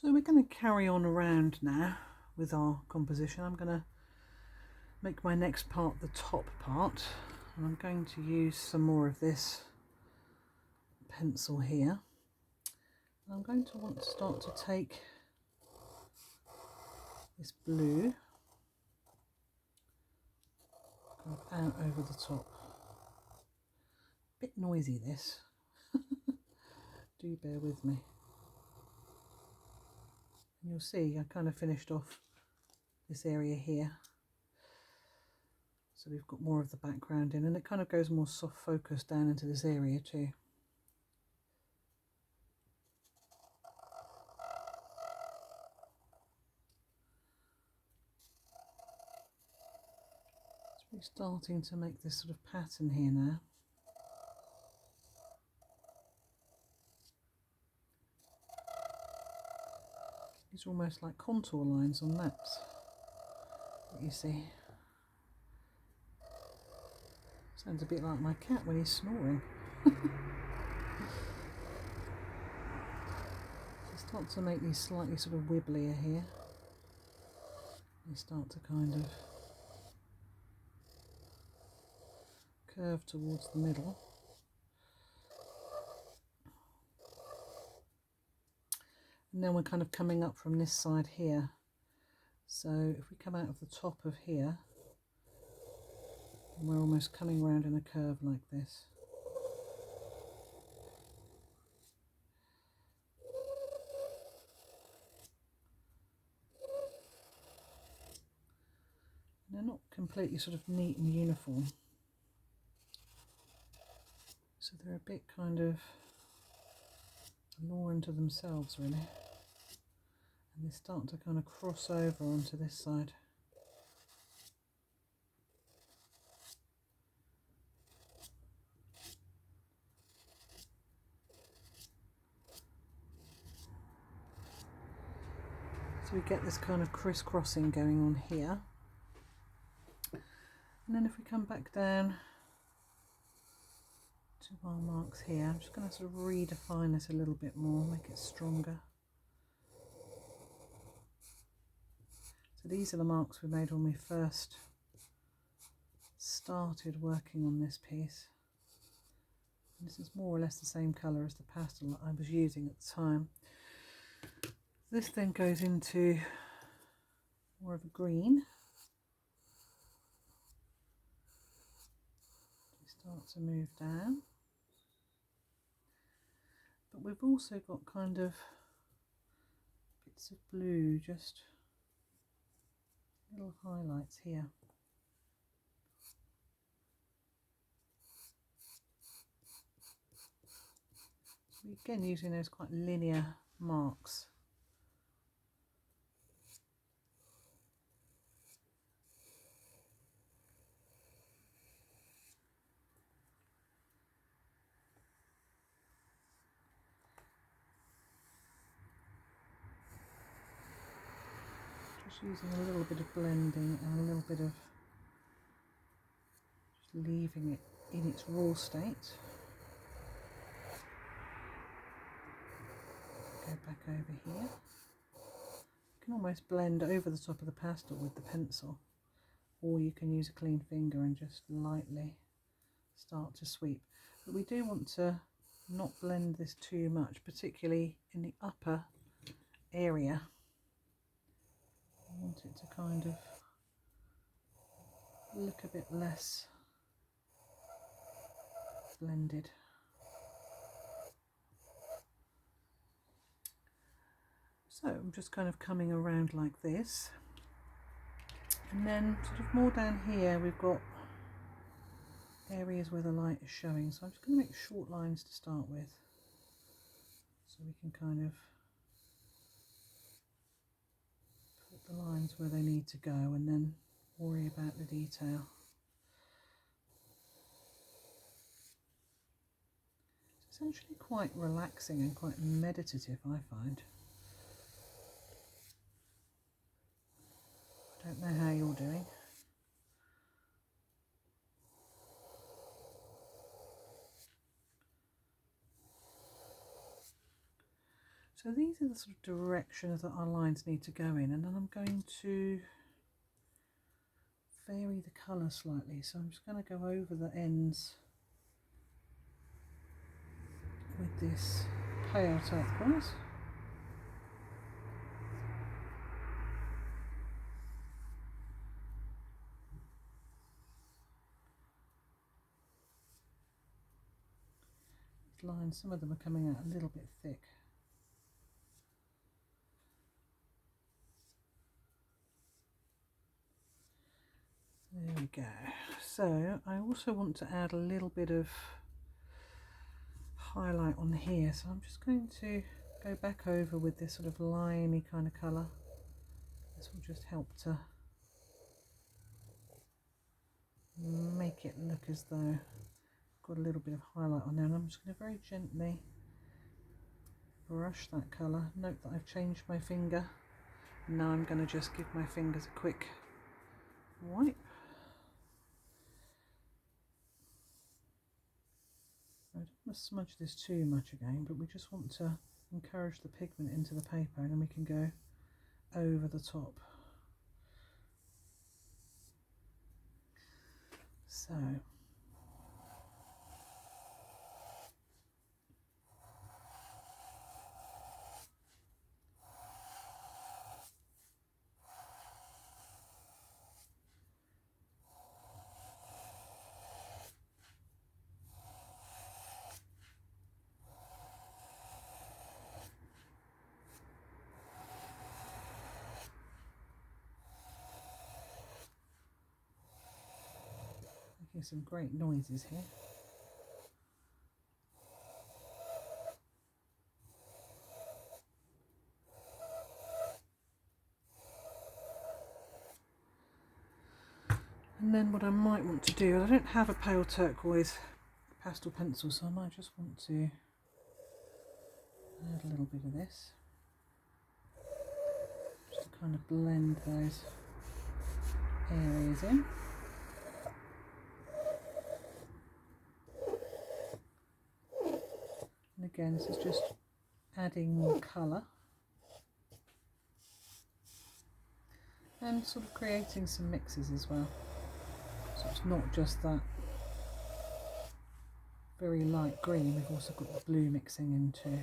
So we're going to carry on around now with our composition. I'm going to make my next part the top part, and I'm going to use some more of this pencil here. And I'm going to want to start to take this blue out over the top. Bit noisy this, do bear with me. And you'll see I kind of finished off this area here, so we've got more of the background in, and it kind of goes more soft focus down into this area too. So we're starting to make this sort of pattern here now. These are almost like contour lines on maps that you see. Sounds a bit like my cat when he's snoring. So start to make these slightly sort of wibblier here. They start to kind of curve towards the middle. And then we're kind of coming up from this side here. So if we come out of the top of here, we're almost coming round in a curve like this. And they're not completely sort of neat and uniform. So they're a bit kind of a law unto themselves, really. And they start to kind of cross over onto this side. So we get this kind of crisscrossing going on here. And then if we come back down to our marks here, I'm just going to sort of redefine this a little bit more, make it stronger. So these are the marks we made when we first started working on this piece. And this is more or less the same colour as the pastel that I was using at the time. This then goes into more of a green. We start to move down. But we've also got kind of bits of blue, just little highlights here. So again, using those quite linear marks. Just using a little bit of blending and a little bit of just leaving it in its raw state. Go back over here. You can almost blend over the top of the pastel with the pencil, or you can use a clean finger and just lightly start to sweep. But we do want to not blend this too much, particularly in the upper area. I want it to kind of look a bit less blended. So I'm just kind of coming around like this, and then sort of more down here we've got areas where the light is showing, so I'm just going to make short lines to start with, so we can kind of put the lines where they need to go and then worry about the detail. It's actually quite relaxing and quite meditative, I find. I don't know how you're doing. So these are the sort of directions that our lines need to go in, and then I'm going to vary the colour slightly. So I'm just going to go over the ends with this pale turquoise. These lines, some of them are coming out a little bit thick. There we go. So I also want to add a little bit of highlight on here, so I'm just going to go back over with this sort of limey kind of colour. This will just help to make it look as though I've got a little bit of highlight on there, and I'm just going to very gently brush that colour. Note that I've changed my finger. Now I'm going to just give my fingers a quick wipe. I don't want to smudge this too much again, but we just want to encourage the pigment into the paper, and then we can go over the top. So making some great noises here. And then what I might want to do, I don't have a pale turquoise pastel pencil, so I might just want to add a little bit of this, just to kind of blend those areas in. And again, this is just adding more colour and sort of creating some mixes as well. So it's not just that very light green, we've also got the blue mixing in too.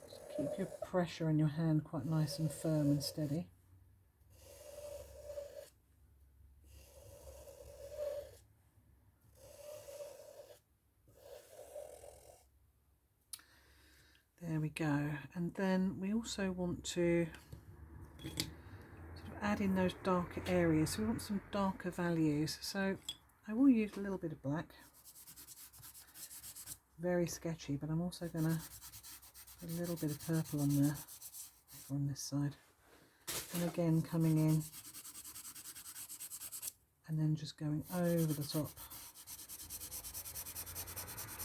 Just keep your pressure in your hand quite nice and firm and steady. There we go. And then we also want to sort of add in those darker areas. So we want some darker values. So I will use a little bit of black. Very sketchy, but I'm also going to put a little bit of purple on there, on this side. And again coming in and then just going over the top.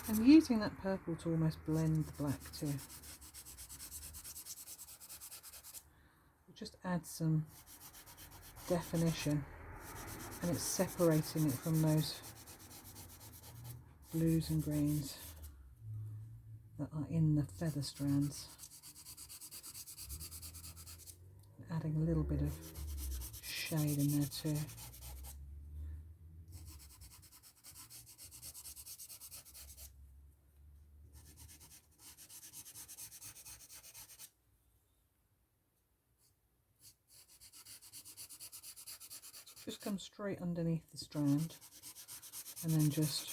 And using that purple to almost blend the black too. It just adds some definition, and it's separating it from those blues and greens that are in the feather strands. Adding a little bit of shade in there too. Just come straight underneath the strand and then just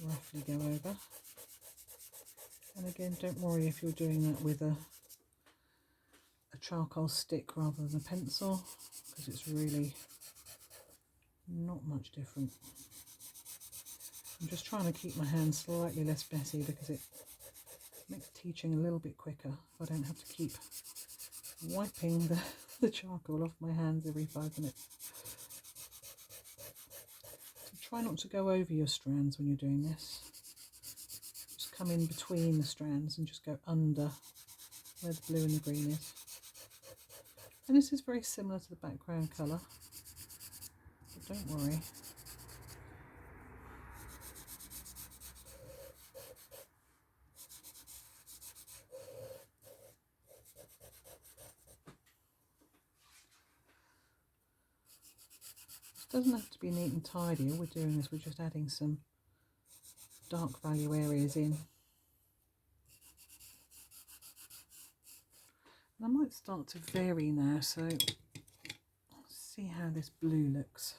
roughly go over. And again, don't worry if you're doing that with a charcoal stick rather than a pencil, because it's really not much different. I'm just trying to keep my hands slightly less messy because it makes teaching a little bit quicker if I don't have to keep wiping the charcoal off my hands every 5 minutes. So try not to go over your strands when you're doing this. Just come in between the strands and just go under where the blue and the green is. And this is very similar to the background colour. don't worry. It doesn't have to be neat and tidy. All we're doing is we're just adding some dark value areas in. And I might start to vary now, so let's see how this blue looks.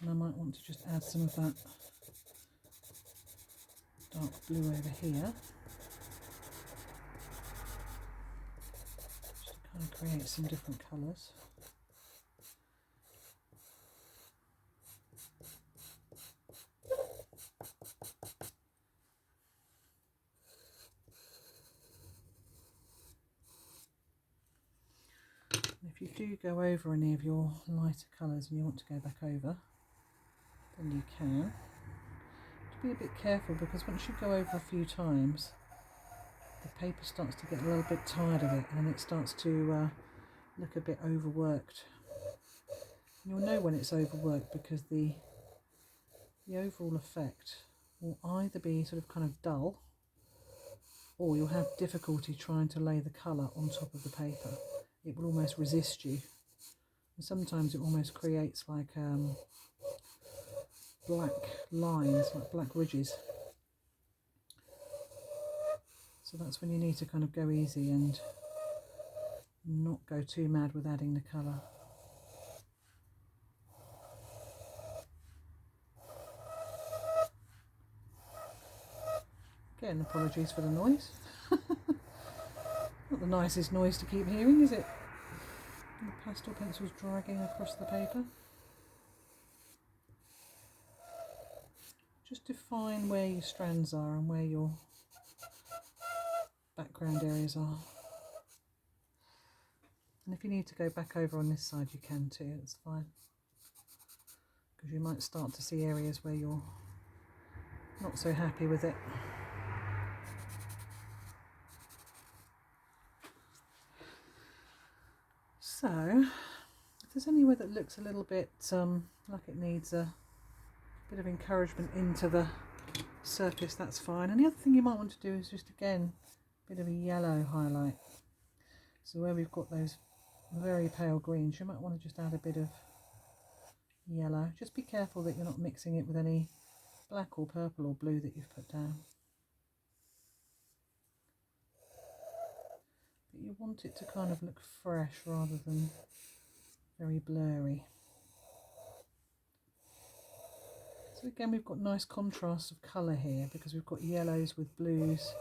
And I might want to just add some of that dark blue over here. Just to kind of create some different colours. If you do go over any of your lighter colours and you want to go back over, then you can. Just be a bit careful, because once you go over a few times, the paper starts to get a little bit tired of it and it starts to look a bit overworked. You'll know when it's overworked because the overall effect will either be sort of kind of dull, or you'll have difficulty trying to lay the colour on top of the paper. It will almost resist you. And sometimes it almost creates like black lines, like black ridges. So that's when you need to kind of go easy and not go too mad with adding the colour. Again, apologies for the noise. Not the nicest noise to keep hearing, is it? The pastel pencil's dragging across the paper. Just define where your strands are and where your background areas are. And if you need to go back over on this side, you can too, it's fine. Because you might start to see areas where you're not so happy with it. So, if there's anywhere that looks a little bit like it needs a bit of encouragement into the surface, that's fine. And the other thing you might want to do is just, again, a bit of a yellow highlight. So where we've got those very pale greens, you might want to just add a bit of yellow. Just be careful that you're not mixing it with any black or purple or blue that you've put down. But you want it to kind of look fresh rather than very blurry. So again, we've got nice contrast of colour here, because we've got yellows with blues,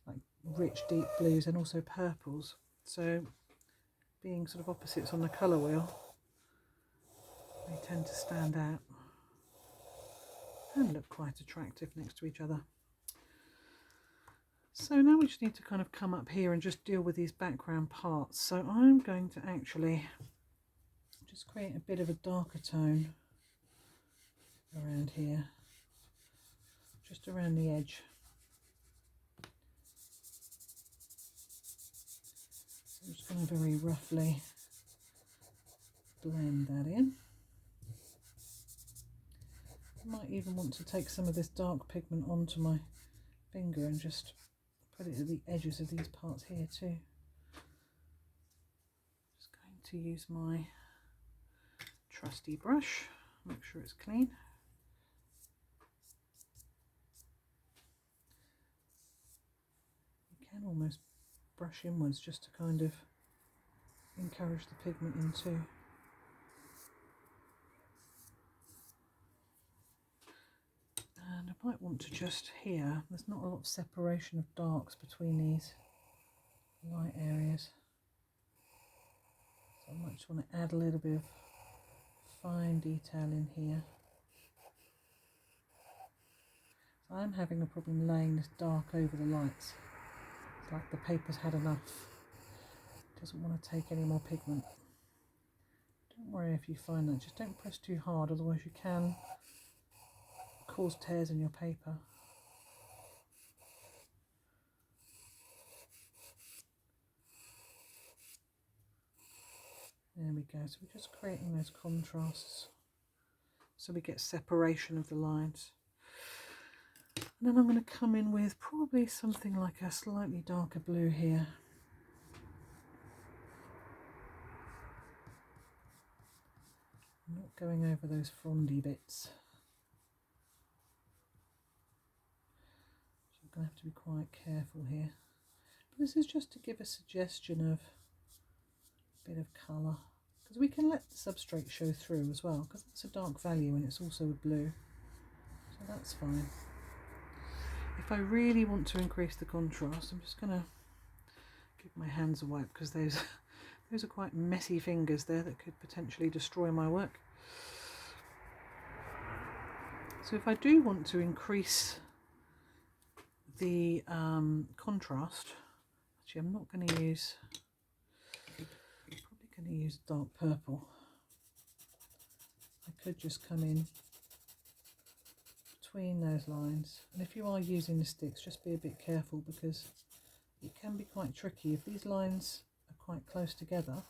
like rich deep blues, and also purples. So being sort of opposites on the colour wheel, they tend to stand out and look quite attractive next to each other. So now we just need to kind of come up here and just deal with these background parts. So I'm going to actually just create a bit of a darker tone around here, just around the edge. So I'm just going to very roughly blend that in. I might even want to take some of this dark pigment onto my finger and just put it at the edges of these parts here too. Just going to use my trusty brush, make sure it's clean. You can almost brush inwards just to kind of encourage the pigment in too. And I might want to just here, there's not a lot of separation of darks between these light areas. So I might just want to add a little bit of fine detail in here. So I'm having a problem laying this dark over the lights. It's like the paper's had enough. It doesn't want to take any more pigment. Don't worry if you find that, just don't press too hard, otherwise you can cause tears in your paper. we go. So we're just creating those contrasts so we get separation of the lines. And then I'm going to come in with probably something like a slightly darker blue here. I'm not going over those frondy bits. So I'm going to have to be quite careful here. But this is just to give a suggestion of a bit of colour. Because we can let the substrate show through as well, because it's a dark value and it's also a blue. So that's fine. If I really want to increase the contrast, I'm just going to give my hands a wipe, because those are quite messy fingers there that could potentially destroy my work. So if I do want to increase the contrast, actually I'm not going to use, probably going to use dark purple. I could just come in between those lines, and if you are using the sticks, just be a bit careful, because it can be quite tricky. If these lines are quite close together,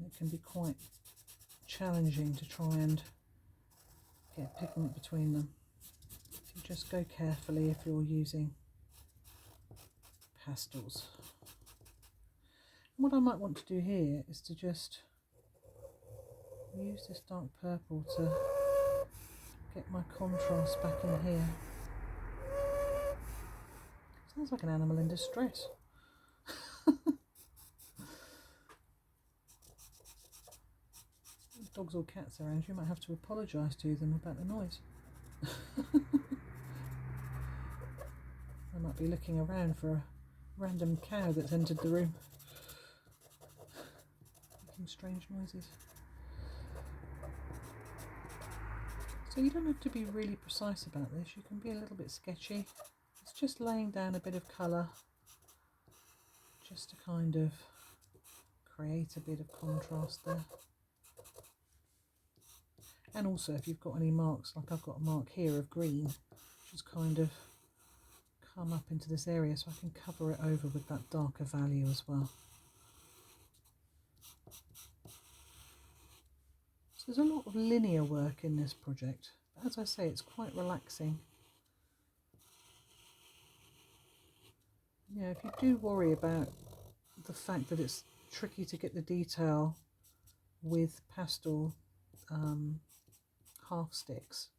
it can be quite challenging to try and get pigment between them. So just go carefully if you're using pastels. And what I might want to do here is to just use this dark purple to get my contrast back in here. Sounds like an animal in distress. Dogs or cats around, you might have to apologise to them about the noise. I might be looking around for a random cow that's entered the room, making strange noises. So you don't have to be really precise about this, you can be a little bit sketchy. It's just laying down a bit of colour, just to kind of create a bit of contrast there. And also if you've got any marks, like I've got a mark here of green, just kind of come up into this area, so I can cover it over with that darker value as well. So there's a lot of linear work in this project, but as I say, it's quite relaxing. Yeah, if you do worry about the fact that it's tricky to get the detail with pastel half sticks,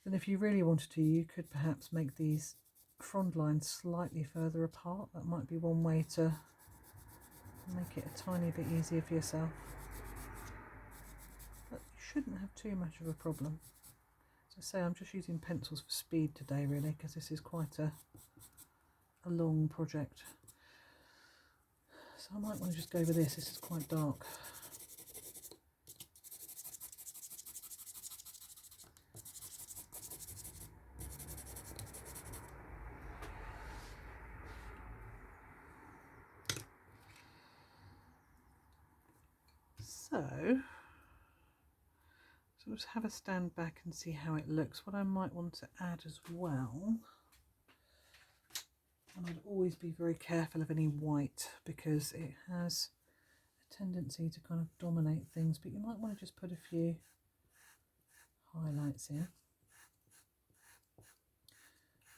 then if you really wanted to, you could perhaps make these front lines slightly further apart. That might be one way to make it a tiny bit easier for yourself. But you shouldn't have too much of a problem. As I say, I'm just using pencils for speed today really, because this is quite a long project. So I might want to just go with this. This is quite dark. So let's have a stand back and see how it looks. What I might want to add as well, and I'd always be very careful of any white, because it has a tendency to kind of dominate things, but you might want to just put a few highlights in,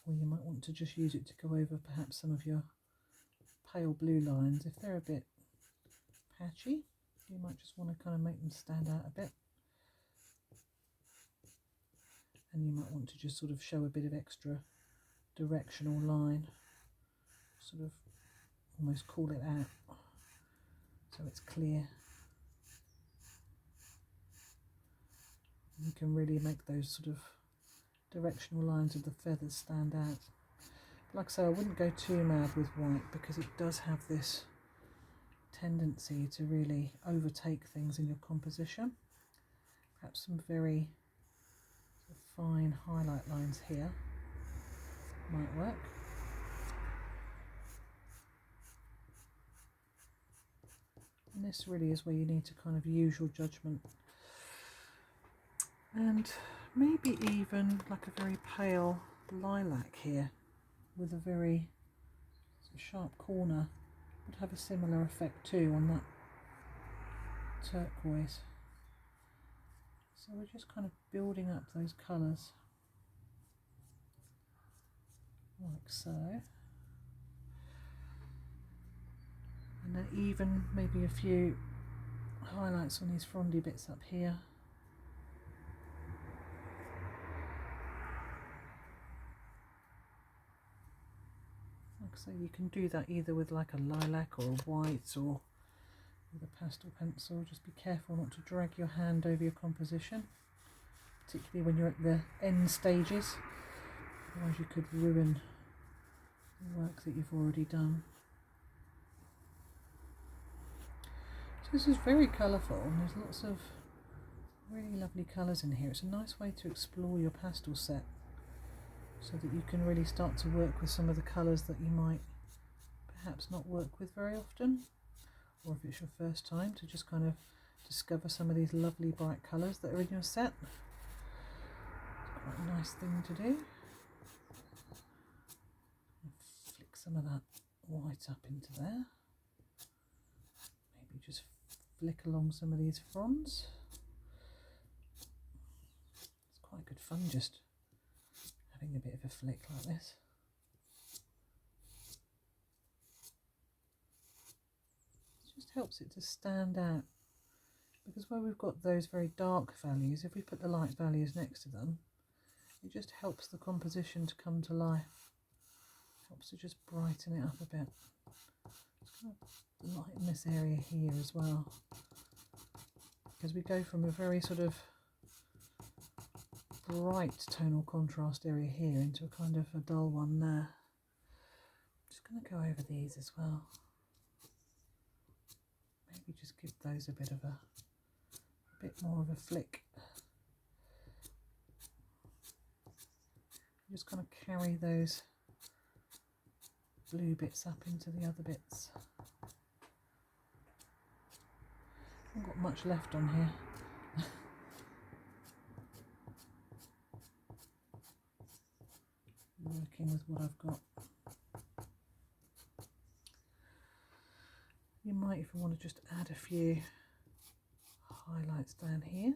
or you might want to just use it to go over perhaps some of your pale blue lines. If they're a bit patchy, you might just want to kind of make them stand out a bit, and you might want to just sort of show a bit of extra directional line, sort of almost call it out so it's clear. You can really make those sort of directional lines of the feathers stand out. Like I say, I wouldn't go too mad with white, because it does have this tendency to really overtake things in your composition. Perhaps some very fine highlight lines here might work. And this really is where you need to kind of use your judgment. And maybe even like a very pale lilac here with a very sharp corner would have a similar effect too on that turquoise. So we're just kind of building up those colours like so. And then even maybe a few highlights on these frondy bits up here. Like I say, you can do that either with like a lilac or a white or with a pastel pencil. Just be careful not to drag your hand over your composition, particularly when you're at the end stages, otherwise you could ruin the work that you've already done. So this is very colourful and there's lots of really lovely colours in here. It's a nice way to explore your pastel set so that you can really start to work with some of the colours that you might perhaps not work with very often, or if it's your first time, to just kind of discover some of these lovely bright colours that are in your set. It's quite a nice thing to do. Flick some of that white up into there. Maybe just flick along some of these fronds. It's quite good fun just having a bit of a flick like this. It just helps it to stand out, because where we've got those very dark values, if we put the light values next to them, it just helps the composition to come to life. Helps to just brighten it up a bit. Just kind of lighten this area here as well, because we go from a very sort of bright tonal contrast area here into a kind of a dull one there. Just going to go over these as well. Maybe just give those a bit more of a flick. Just kind of carry those blue bits up into the other bits. I haven't got much left on here. Working with what I've got. You might even want to just add a few highlights down here.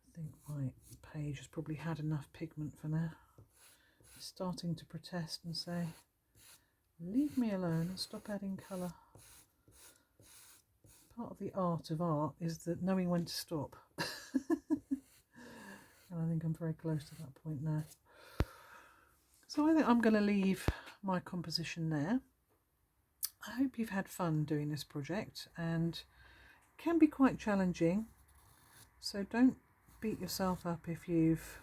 I think my page has probably had enough pigment for now. It's starting to protest and say, leave me alone and stop adding colour. Part of the art of art is that knowing when to stop. And I think I'm very close to that point now. So I think I'm going to leave my composition there. I hope you've had fun doing this project, and it can be quite challenging. So don't beat yourself up if you've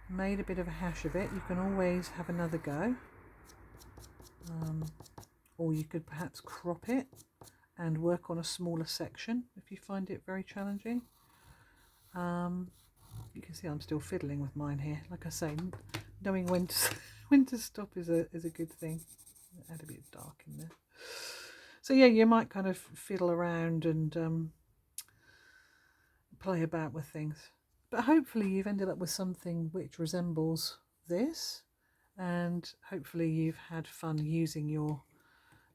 made a bit of a hash of it. You can always have another go. Or you could perhaps crop it and work on a smaller section if you find it very challenging. You can see I'm still fiddling with mine here. Like I say, knowing when to stop is a good thing. Add a bit of dark in there. So yeah, you might kind of fiddle around and play about with things. But hopefully you've ended up with something which resembles this, and hopefully you've had fun using your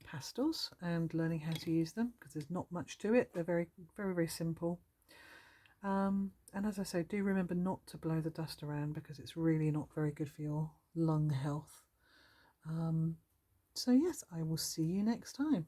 pastels and learning how to use them, because there's not much to it. They're very, very, very simple. And as I say, do remember not to blow the dust around, because it's really not very good for your lung health. So yes, I will see you next time.